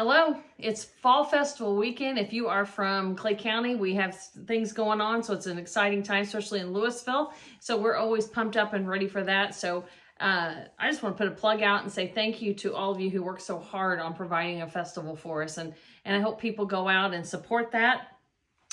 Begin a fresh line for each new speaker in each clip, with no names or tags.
Hello, it's Fall Festival weekend. If you are from Clay County, we have things going on, so it's an exciting time, especially in Louisville. So we're always pumped up and ready for that. So I just want to put a plug out and say thank you to all of you who work so hard on providing a festival for us. And I hope people go out and support that.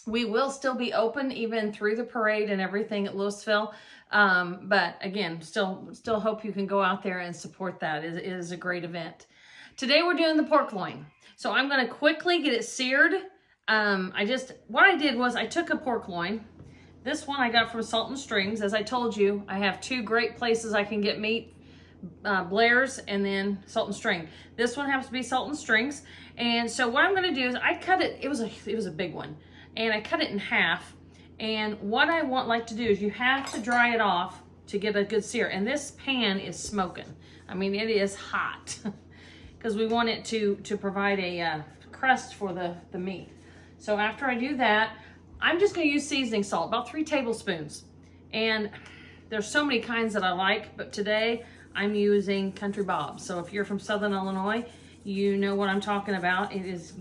We will still be open even through the parade and everything at Louisville. But again, still hope you can go out there and support that. It is a great event. Today we're doing the pork loin. So I'm going to quickly get it seared. What I did was I took a pork loin. This one I got from Salt and Strings. As I told you, I have two great places I can get meat, Blair's and then Salt and String. This one happens to be Salt and Strings. And so what I'm going to do is I cut it. It was a big one. And I cut it in half. And what I like to do is you have to dry it off to get a good sear. And this pan is smoking. I mean, it is hot. Because we want it to provide a crust for the meat. So after I do that, I'm just going to use seasoning salt, about 3 tablespoons. And there's so many kinds that I like, but today I'm using Country Bob's. So if you're from Southern Illinois, you know what I'm talking about. It is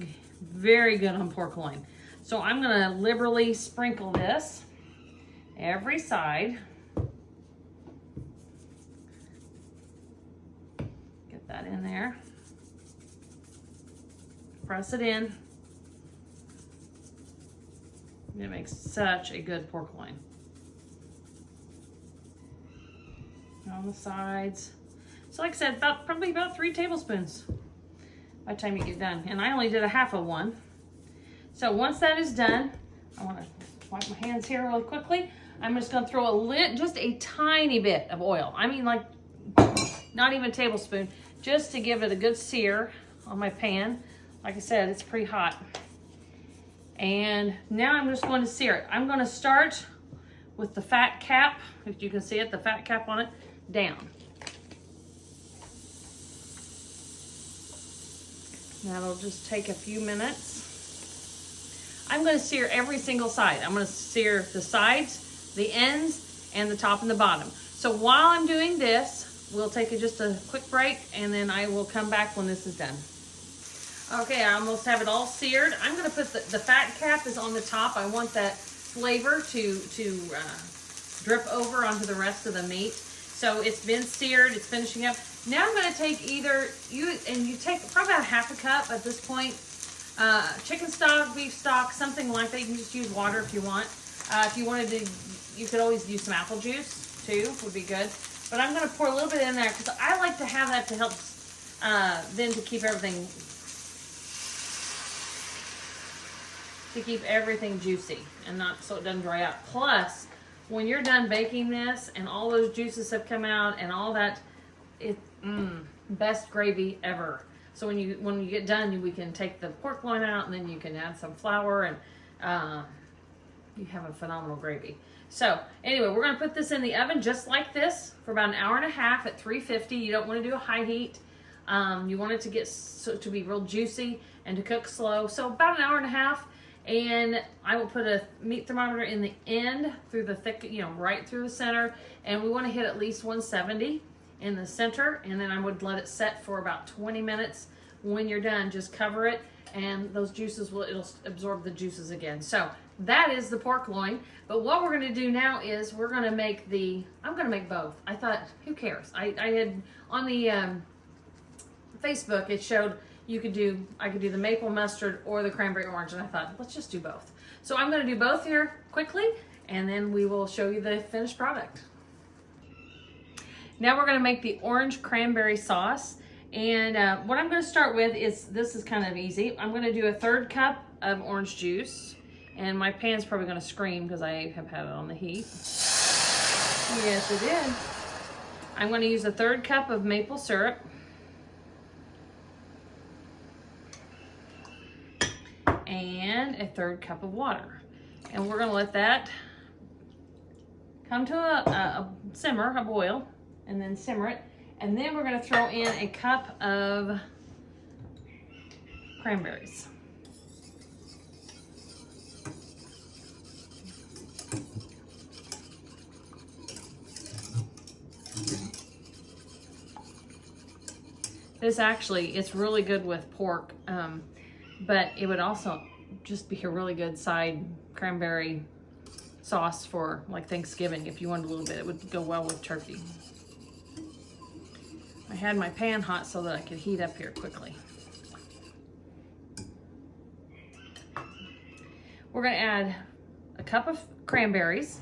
very good on pork loin. So I'm going to liberally sprinkle this every side. Get that in there. Press it in. It makes such a good pork loin. On the sides. So like I said, probably about 3 tablespoons by the time you get done. And I only did a half of one. So once that is done, I want to wipe my hands here really quickly. I'm just going to throw just a tiny bit of oil. I mean, like not even a tablespoon, just to give it a good sear on my pan. Like I said, it's pretty hot. And now I'm just going to sear it. I'm going to start with the fat cap, if you can see it, the fat cap on it, down. That'll just take a few minutes. I'm going to sear every single side. I'm going to sear the sides, the ends, and the top and the bottom. So while I'm doing this, we'll take just a quick break, and then I will come back when this is done. Okay, I almost have it all seared. I'm going to put the fat cap is on the top. I want that flavor to drip over onto the rest of the meat. So it's been seared. It's finishing up. Now I'm going to take you take probably about half a cup at this point. Chicken stock, beef stock, something like that. You can just use water if you want. If you wanted to, you could always use some apple juice too, would be good. But I'm going to pour a little bit in there because I like to have that to help then to keep everything juicy and not so it doesn't dry out. Plus, when you're done baking this and all those juices have come out and all that, best gravy ever. So when you get done, we can take the pork loin out and then you can add some flour and you have a phenomenal gravy. So anyway, we're going to put this in the oven just like this for about an hour and a half at 350. You don't want to do a high heat. You want it to be real juicy and to cook slow. So about an hour and a half. And I will put a meat thermometer in the end through the thick, right through the center. And we want to hit at least 170 in the center. And then I would let it set for about 20 minutes. When you're done, just cover it and those juices it'll absorb the juices again. So that is the pork loin. But what we're going to do now is I'm going to make both. I thought, who cares? I had on the Facebook, it showed I could do the maple mustard or the cranberry orange, and I thought, let's just do both. So I'm going to do both here quickly, and then we will show you the finished product. Now we're going to make the orange cranberry sauce, and what I'm going to start with this is kind of easy. I'm going to do a 1/3 cup of orange juice, and my pan's probably going to scream because I have had it on the heat. Yes, it did. I'm going to use a 1/3 cup of maple syrup. And a 1/3 cup of water. And we're going to let that come to a simmer, a boil, and then simmer it. And then we're going to throw in a cup of cranberries. This actually, it's really good with pork, but it would also just be a really good side cranberry sauce for like Thanksgiving. If you wanted a little bit, it would go well with turkey. I had my pan hot so that I could heat up here quickly. We're gonna add a cup of cranberries,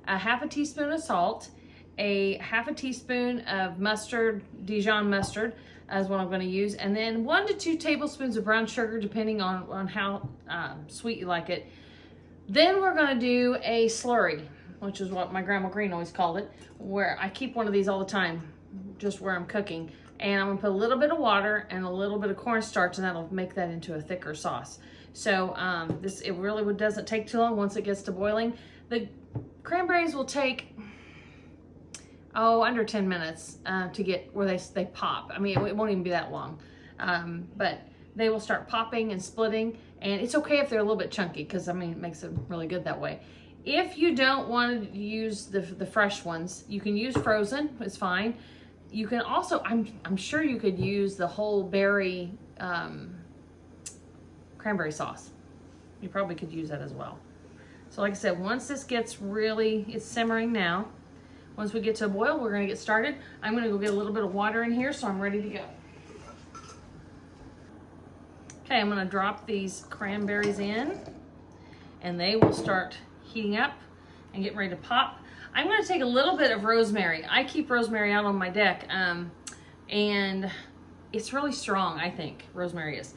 a half a teaspoon of salt, a half a teaspoon of mustard, Dijon mustard is what I'm gonna use, and then 1 to 2 tablespoons of brown sugar, depending on how sweet you like it. Then we're gonna do a slurry, which is what my Grandma Green always called it, where I keep one of these all the time, just where I'm cooking. And I'm gonna put a little bit of water and a little bit of cornstarch, and that'll make that into a thicker sauce. So it really doesn't take too long once it gets to boiling. The cranberries will take, under 10 minutes to get where they pop. I mean, it won't even be that long. But they will start popping and splitting, and it's okay if they're a little bit chunky, because I mean, it makes it really good that way. If you don't want to use the fresh ones, you can use frozen, it's fine. You can also, I'm sure you could use the whole berry cranberry sauce. You probably could use that as well. So like I said, once this gets really, it's simmering now. Once we get to a boil, we're gonna get started. I'm gonna go get a little bit of water in here so I'm ready to go. Okay, I'm gonna drop these cranberries in, and they will start heating up and getting ready to pop. I'm gonna take a little bit of rosemary. I keep rosemary out on my deck, and it's really strong, I think, rosemary is.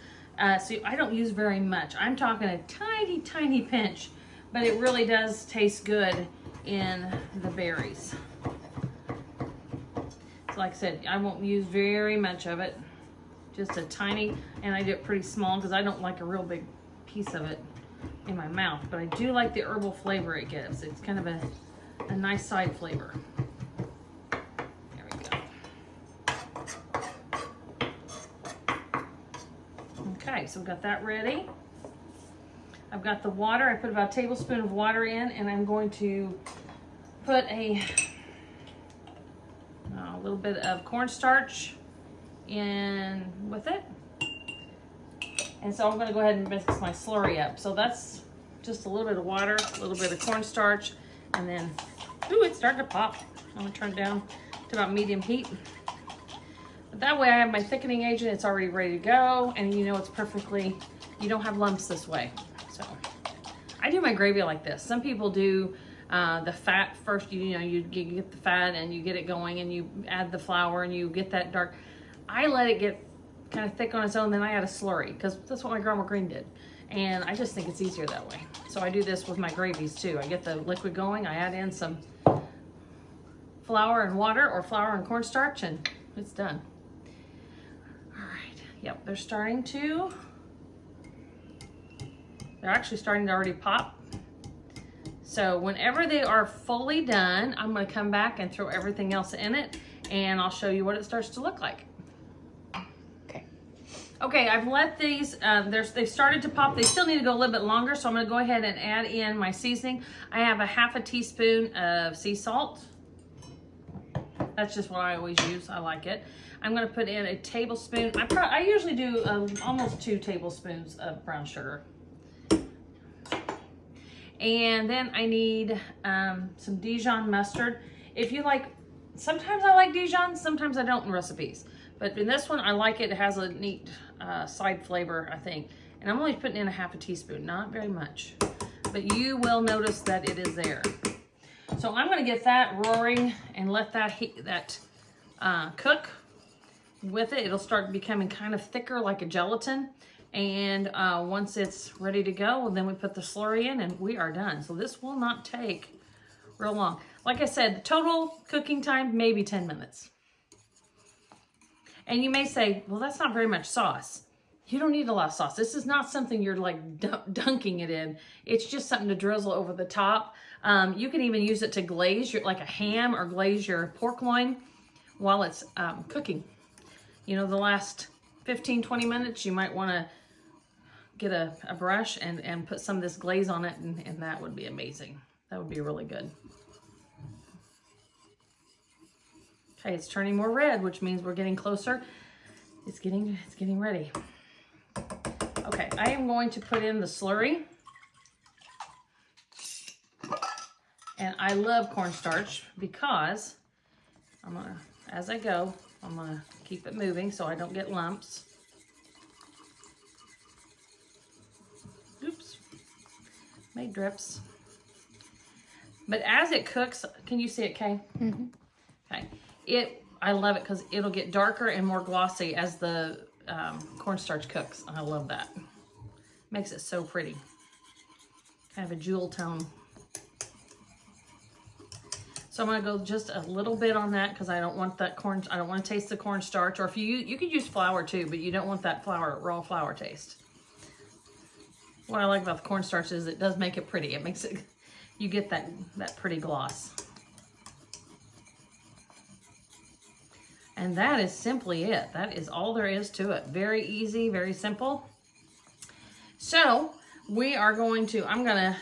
So I don't use very much. I'm talking a tiny, tiny pinch, but it really does taste good in the berries. So like I said, I won't use very much of it, just a tiny, and I do it pretty small because I don't like a real big piece of it in my mouth, but I do like the herbal flavor it gives. It's kind of a nice side flavor. There we go. Okay, so we've got that ready. I've got the water. I put about a tablespoon of water in, and I'm going to put a little bit of cornstarch in with it. And so I'm going to go ahead and mix my slurry up. So that's just a little bit of water, a little bit of cornstarch, and then, ooh, it's starting to pop. I'm going to turn it down to about medium heat. But that way I have my thickening agent. It's already ready to go, and you know it's perfectly, you don't have lumps this way. So I do my gravy like this. Some people do the fat first. You get the fat and you get it going, and you add the flour and you get that dark. I let it get kind of thick on its own, then I add a slurry, because that's what my Grandma Green did. And I just think it's easier that way. So I do this with my gravies too. I get the liquid going, I add in some flour and water, or flour and cornstarch, and it's done. All right, yep, they're actually starting to already pop. So whenever they are fully done, I'm gonna come back and throw everything else in it, and I'll show you what it starts to look like. Okay, I've let these, they've started to pop. They still need to go a little bit longer, so I'm gonna go ahead and add in my seasoning. I have a half a teaspoon of sea salt. That's just what I always use, I like it. I'm gonna put in a tablespoon, I usually do almost 2 tablespoons of brown sugar. And then I need some Dijon mustard. If you like, sometimes I like Dijon, sometimes I don't in recipes. But in this one, I like it. It has a neat side flavor, I think. And I'm only putting in a half a teaspoon, not very much. But you will notice that it is there. So I'm gonna get that roaring and let that cook with it. It'll start becoming kind of thicker like a gelatin. And once it's ready to go, then we put the slurry in and we are done. So this will not take real long. Like I said, the total cooking time, maybe 10 minutes. And you may say, well, that's not very much sauce. You don't need a lot of sauce. This is not something you're like dunking it in. It's just something to drizzle over the top. You can even use it to glaze like a ham, or glaze your pork loin while it's cooking. You know, the last 15, 20 minutes, you might want to get a brush and put some of this glaze on it, and that would be amazing. That would be really good. Okay, it's turning more red, which means we're getting closer. It's getting ready. Okay, I am going to put in the slurry. And I love cornstarch because I'm gonna, as I go, I'm gonna keep it moving so I don't get lumps. Oops, made drips. But as it cooks, can you see it, Kay? Mm-hmm. Okay, I love it because it'll get darker and more glossy as the cornstarch cooks. I love that. Makes it so pretty. Kind of a jewel tone. So I'm gonna go just a little bit on that because I don't want that corn. I don't want to taste the cornstarch. Or if you could use flour too, but you don't want that raw flour taste. What I like about the cornstarch is it does make it pretty. It makes it, you get that pretty gloss. And that is simply it. That is all there is to it. Very easy, very simple. So we are going to, I'm gonna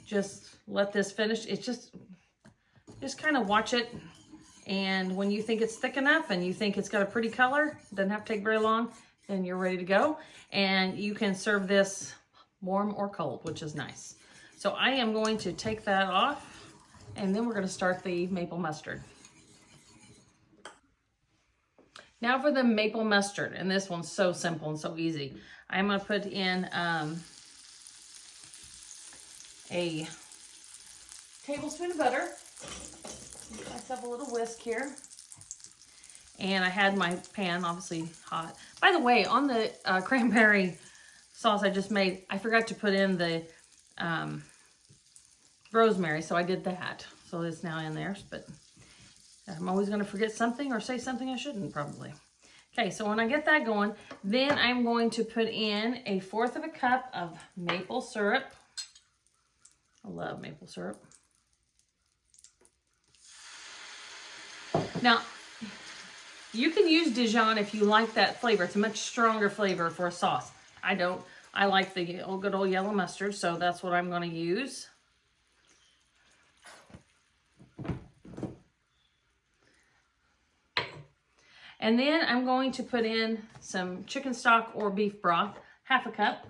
just let this finish. It's just kind of watch it. And when you think it's thick enough and you think it's got a pretty color, doesn't have to take very long, then you're ready to go. And you can serve this warm or cold, which is nice. So I am going to take that off and then we're going to start the maple mustard. Now for the maple mustard, and this one's so simple and so easy. I'm going to put in a tablespoon of butter. Give myself a little whisk here. And I had my pan obviously hot. By the way, on the cranberry sauce I just made, I forgot to put in the rosemary, so I did that. So it's now in there, but I'm always going to forget something or say something I shouldn't probably. Okay, so when I get that going, then I'm going to put in 1/4 cup of maple syrup. I love maple syrup. Now, you can use Dijon if you like that flavor. It's a much stronger flavor for a sauce. I don't. I like the good old yellow mustard, so that's what I'm going to use. And then I'm going to put in some chicken stock or beef broth, 1/2 cup.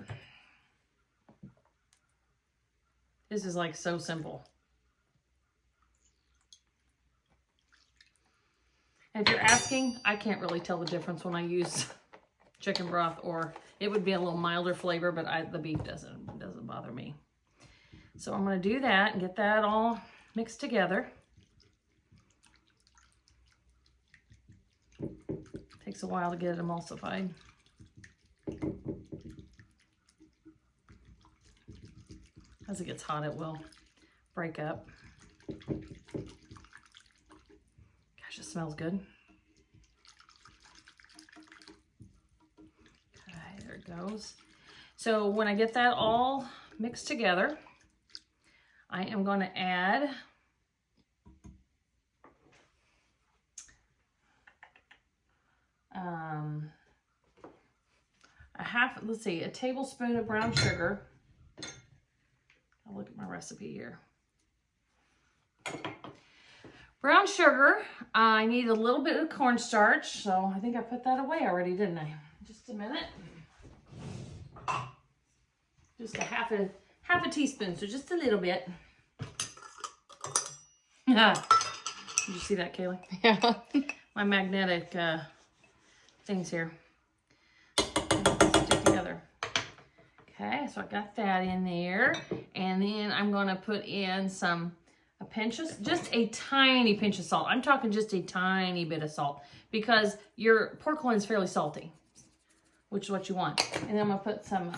This is like so simple. And if you're asking, I can't really tell the difference when I use chicken broth, or it would be a little milder flavor, but the beef doesn't bother me. So I'm going to do that and get that all mixed together. Takes a while to get it emulsified. As it gets hot, it will break up. Gosh, it smells good. Okay, there it goes. So when I get that all mixed together, I am going to add a tablespoon of brown sugar. I'll look at my recipe here. Brown sugar, I need a little bit of cornstarch, so I think I put that away already, didn't I? Just a minute. Just a half a teaspoon, so just a little bit. Did you see that, Kaylee?
Yeah.
My magnetic things here. Stick together. Okay, so I got that in there. And then I'm going to put in a pinch of, just a tiny pinch of salt. I'm talking just a tiny bit of salt because your pork loin is fairly salty, which is what you want. And then I'm going to put some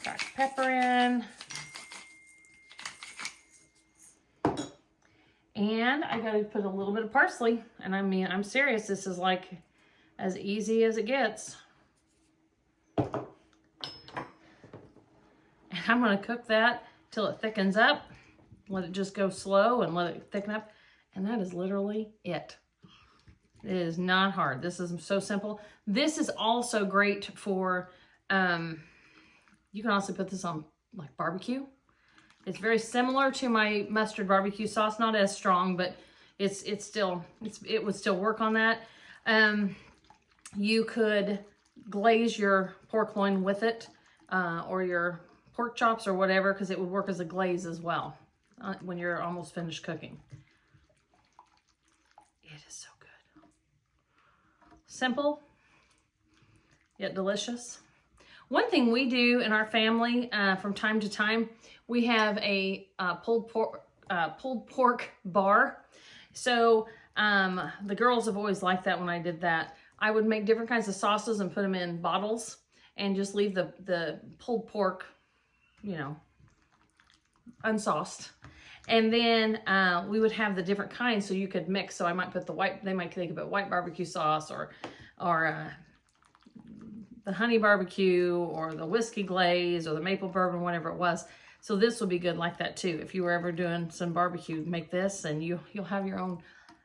cracked pepper in. And I got to put a little bit of parsley. And I mean, I'm serious. This is like as easy as it gets. And I'm going to cook that till it thickens up. Let it just go slow and let it thicken up. And that is literally it. It is not hard. This is so simple. This is also great for, you can also put this on like barbecue. It's very similar to my mustard barbecue sauce, not as strong, but it would still work on that. You could glaze your pork loin with it, or your pork chops or whatever, because it would work as a glaze as well when you're almost finished cooking. It is so good. Simple, yet delicious. One thing we do in our family from time to time, we have a pulled pork bar. So the girls have always liked that when I did that. I would make different kinds of sauces and put them in bottles and just leave the pulled pork, you know, unsauced. And then we would have the different kinds so you could mix. So I might put the white, they might think about white barbecue sauce or the honey barbecue or the whiskey glaze or the maple bourbon, whatever it was. So this will be good like that too. If you were ever doing some barbecue, make this and you'll have your own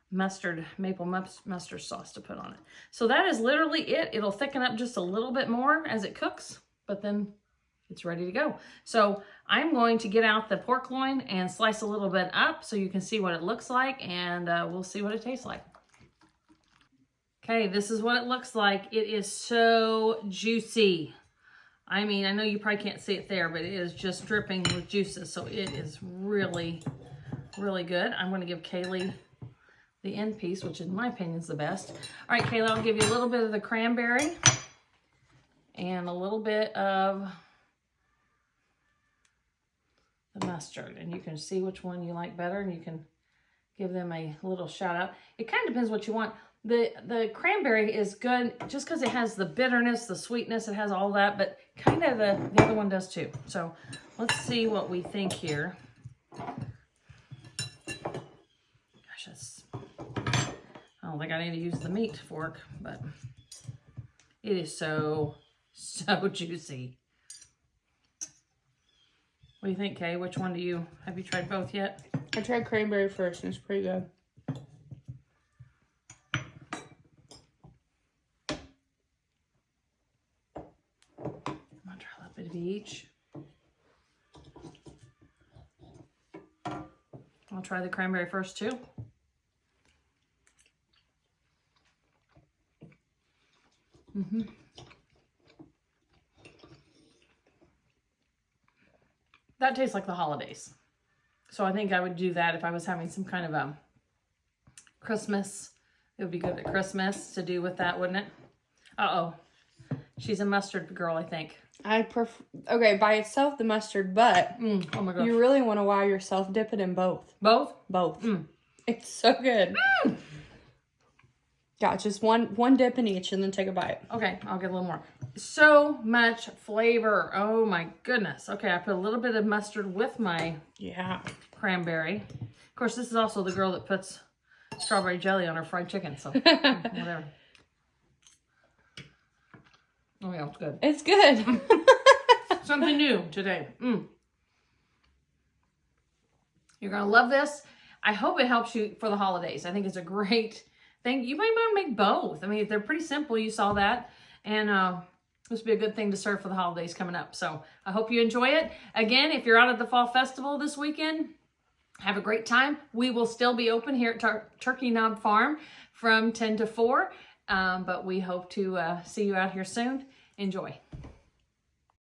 maple mustard sauce to put on it. So that is literally it. It'll thicken up just a little bit more as it cooks, but then it's ready to go. So I'm going to get out the pork loin and slice a little bit up so you can see what it looks like, and we'll see what it tastes like. Okay, this is what it looks like. It is so juicy. I mean, I know you probably can't see it there, but it is just dripping with juices. So it is really, really good. I'm going to give Kaylee the end piece, which in my opinion is the best. All right, Kayla, I'll give you a little bit of the cranberry and a little bit of the mustard. And you can see which one you like better, and you can give them a little shout out. It kind of depends what you want. The cranberry is good just because it has the bitterness, the sweetness, it has all that, but kind of the other one does too. So let's see what we think here. Gosh, I don't think I need to use the meat fork, but it is so juicy. What do you think, Kay? Which one have you tried both yet?
I tried cranberry first and it's pretty good.
I'm gonna try a little bit of each. I'll try the cranberry first too. That tastes like the holidays. So I think I would do that if I was having some kind of a Christmas. It would be good at Christmas to do with that, wouldn't it? Uh-oh. She's a mustard girl, I think.
I prefer, okay, by itself, the mustard, but
oh my gosh.
You really want to wow yourself, dip it in both.
Both?
Both. It's so good. Yeah, just one dip in each and then take a bite.
Okay, I'll get a little more. So much flavor. Oh my goodness. Okay, I put a little bit of mustard with my cranberry. Of course, this is also the girl that puts strawberry jelly on her fried chicken, so whatever. Oh yeah, it's good.
It's good.
Something new today. You're going to love this. I hope it helps you for the holidays. I think it's a great thing. You might want to make both. I mean, they're pretty simple. You saw that. And this would be a good thing to serve for the holidays coming up. So I hope you enjoy it. Again, if you're out at the Fall Festival this weekend, have a great time. We will still be open here at Turkey Knob Farm from 10 to 4. But we hope to see you out here soon. Enjoy.